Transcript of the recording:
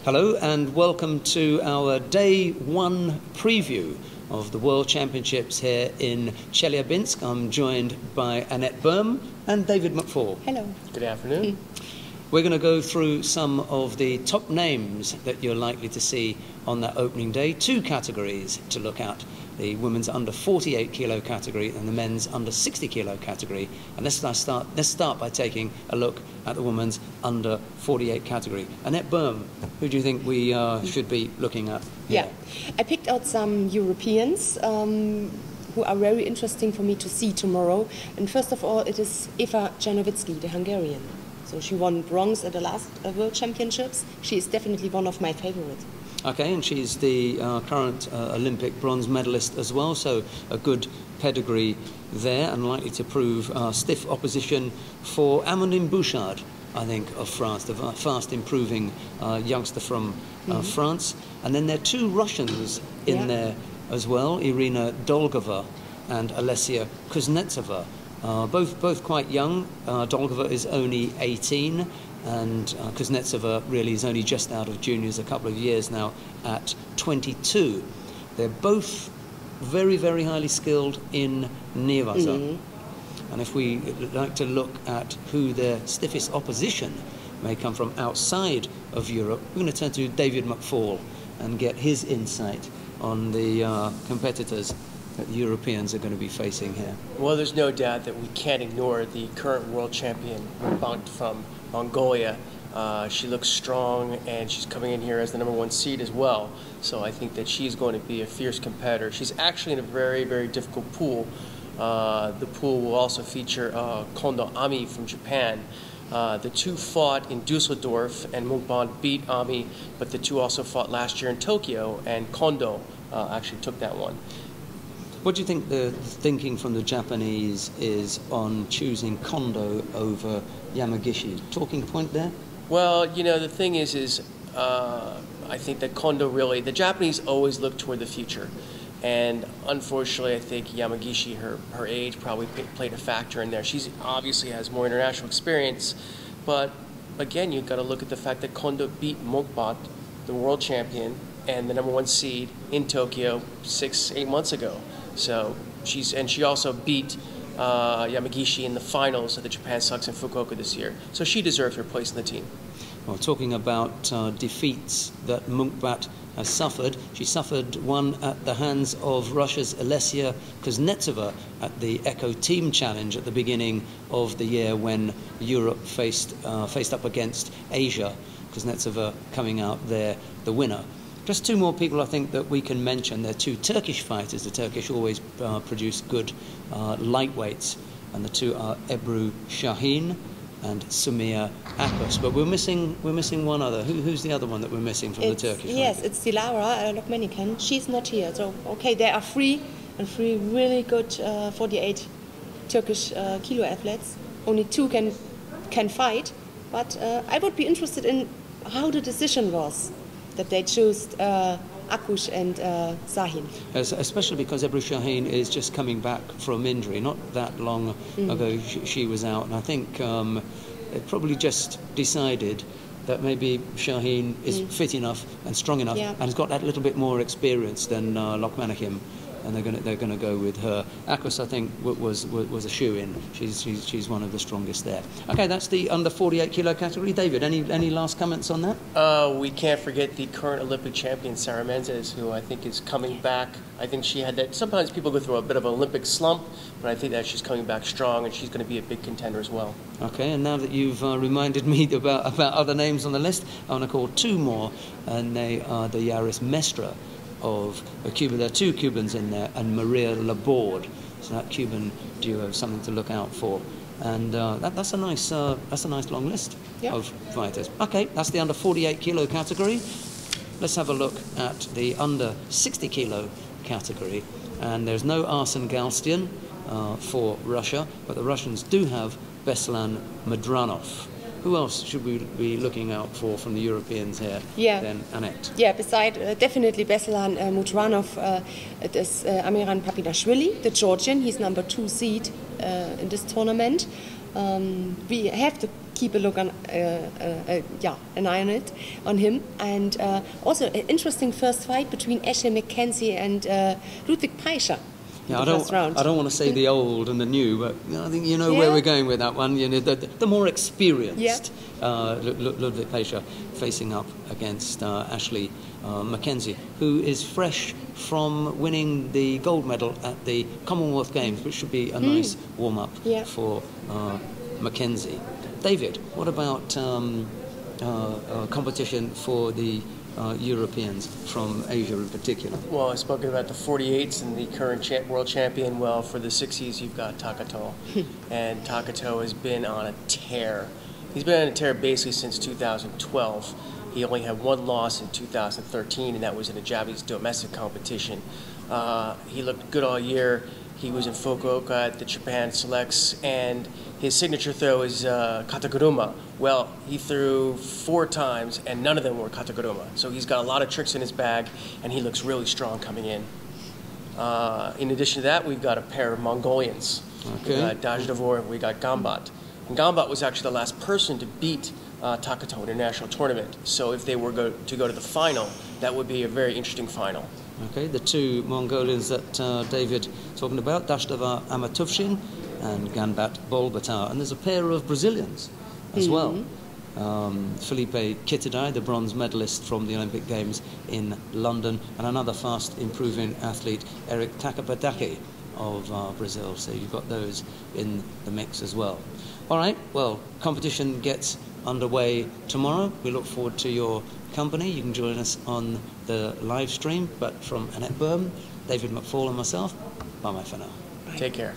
Hello and welcome to our Day 1 preview of the World Championships here in Chelyabinsk. I'm joined by Annette Boehm and David McFall. Hello. Good afternoon. We're going to go through some of the top names that you're likely to see on that opening day. Two categories to look at: the women's under 48 kilo category and the men's under 60 kilo category. And let's start by taking a look at the women's under 48 category. Annette Boehm, who do you think we should be looking at here? Yeah, I picked out some Europeans who are very interesting for me to see tomorrow. And first of all, it is Eva Janowicki, the Hungarian. So she won bronze at the last World Championships. She is definitely one of my favorites. Okay, and she's the current Olympic bronze medalist as well, so a good pedigree there and likely to prove stiff opposition for Amandine Bouchard, I think, of France, the fast improving youngster from France. And then there are two Russians in there as well, Irina Dolgova and Alessia Kuznetsova. Both quite young. Dolgova is only 18, and Kuznetsova really is only just out of juniors, a couple of years now, at 22. They're both very, very highly skilled in Nevaza. And if we like to look at who their stiffest opposition may come from outside of Europe, we're going to turn to David McFall and get his insight on the competitors that the Europeans are going to be facing here. Well, there's no doubt that we can't ignore the current world champion from Mongolia. She looks strong, and she's coming in here as the #1 seed as well. So I think that she's going to be a fierce competitor. She's actually in a very, very difficult pool. The pool will also feature Kondo Ami from Japan. The two fought in Dusseldorf, and Munkbond beat Ami, but the two also fought last year in Tokyo, and Kondo actually took that one. What do you think the thinking from the Japanese is on choosing Kondo over Yamagishi? Talking point there? Well, you know, the thing is I think that Kondo really, the Japanese always look toward the future. And unfortunately, I think Yamagishi, her age probably played a factor in there. She obviously has more international experience, but again, you've got to look at the fact that Kondo beat Munkbond, the world champion, and the #1 seed in Tokyo 6-8 months ago. So she also beat Yamagishi in the finals of the Japan Sucks in Fukuoka this year. So she deserves her place in the team. Well, talking about defeats that Munkbond has suffered, she suffered one at the hands of Russia's Alessia Kuznetsova at the Echo Team Challenge at the beginning of the year when Europe faced up against Asia. Kuznetsova coming out there the winner. Just two more people I think that we can mention. They're two Turkish fighters. The Turkish always produce good lightweights, and the two are Ebru Şahin and Sumia Akos. But we're missing one other. Who's the other one that we're missing from the Turkish? Yes, it's Dilara Lokmanikan. She's not here. So okay, there are three really good 48 Turkish kilo athletes. Only two can fight. But I would be interested in how the decision was that they chose Akush and Şahin. Especially because Ebru Şahin is just coming back from injury. Not that long ago she was out, and I think they probably just decided that maybe Şahin is fit enough and strong enough and has got that little bit more experience than Lokmanikim, and they're going to go with her. Akos, I think, was a shoe-in. She's one of the strongest there. Okay, that's the under 48 kilo category. David, any last comments on that? We can't forget the current Olympic champion, Sarah Menzies, who I think is coming back. I think she had that. Sometimes people go through a bit of an Olympic slump, but I think that she's coming back strong, and she's going to be a big contender as well. Okay, and now that you've reminded me about other names on the list, I want to call two more, and they are the Yaris Mestre of Cuba. There are two Cubans in there, and Maria Laborde. So that Cuban duo is something to look out for, and that's a nice long list of fighters. Okay, that's the under 48 kilo category. Let's have a look at the under 60 kilo category, and there's no Arsen Galstian for Russia, but the Russians do have Beslan Madranov. Who else should we be looking out for from the Europeans here? Then Annette. Yeah, besides definitely Beslan Mudranov, it is Amiran Papinashvili, the Georgian. He's #2 seed in this tournament. We have keep a look on, an eye on it, on him. And also an interesting first fight between Ashley McKenzie and Ludwig Peischer. Yeah, I don't want to say the old and the new, but I think you know where we're going with that one. You know, the more experienced Ludwig Peischer facing up against Ashley McKenzie, who is fresh from winning the gold medal at the Commonwealth Games, which should be a nice warm-up for McKenzie. David, what about competition for the Europeans from Asia in particular? Well, I spoke about the 48s and the current world champion. Well, for the 60s, you've got Takato. And Takato has been on a tear. He's been on a tear basically since 2012. He only had one loss in 2013, and that was in a Japanese domestic competition. He looked good all year. He was in Fukuoka at the Japan Selects, and his signature throw is kataguruma. Well, he threw 4 times, and none of them were kataguruma. So he's got a lot of tricks in his bag, and he looks really strong coming in. In addition to that, we've got a pair of Mongolians. Okay. We got Dajdavor, and we got Gambat. And Gambat was actually the last person to beat Takato in a national tournament. So if they were to go to the final, that would be a very interesting final. Okay, the two Mongolians that David talking about, Dajdavor Amatuvshin and Gambat Bolbatar. And there's a pair of Brazilians as well. Felipe Kitadai, the bronze medalist from the Olympic Games in London, and another fast improving athlete, Eric Takapadaki of Brazil. So you've got those in the mix as well. All right, well, competition gets underway tomorrow. We look forward to your company. You can join us on the live stream, but from Annette Berm, David McFall and myself, bye-bye for now. Take care.